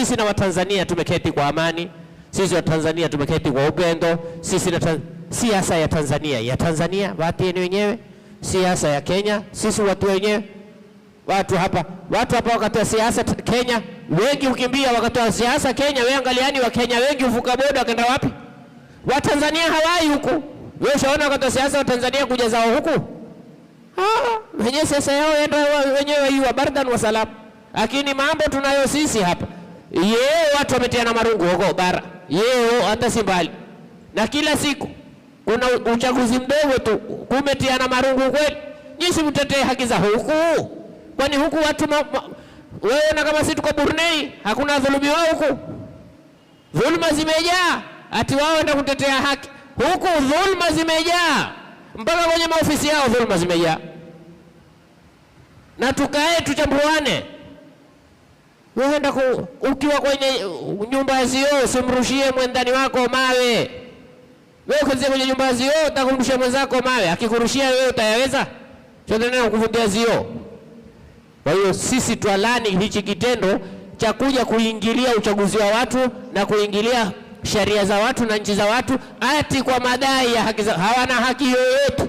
sisi na Watanzania tumeketi kwa amani, sisi Watanzania tumeketi kwa upendo, sisi na siasa ya Tanzania watu wenyewe, siasa ya Kenya sisi watu wenyewe. Watu hapa wakati wa siasa Kenya wengi ukimbia, wakati wa siasa Kenya wewe angaliani wa Kenya wengi uvuka boda wakaenda wapi? Wa Tanzania hawai huku. Wewe ushaona wakati wa siasa wa Tanzania kuja zao huku? Wenyewe siasa yao yenda wenyewe hiyo bardan wa salam. Lakini mambo tunayo sisi hapa. Watu wametiana marungu huko bara. Hata si mbali. Na kila siku kuna uchaguzi mdogo tu kumetiana marungu kweli. Nyinyi mtetee haki za huku. Kwani huku watu wewe na kama sisi tuko Brunei hakuna dhulumi wao huku. Dhulma zimejaa. Ati wao ndio kutetea haki. Huku dhulma zimejaa. Mpaka kwenye maofisi yao dhulma zimejaa. Na tukae tuchambuane. Wewe ndio ukiwa kwenye nyumba ya zio usimrushie mwendani wako mawe. Wewe ukianza kwenye nyumba ya zio utakumrushia mwenzako mawe. Akikurushia wewe utayaweza? Chote neno kuvundia zio. Kwa hiyo sisi twalani hichi kitendo cha kuja kuingilia uchaguzi wa watu na kuingilia sheria za watu na nchi za watu ati kwa madai ya haki za hawana haki yoyote.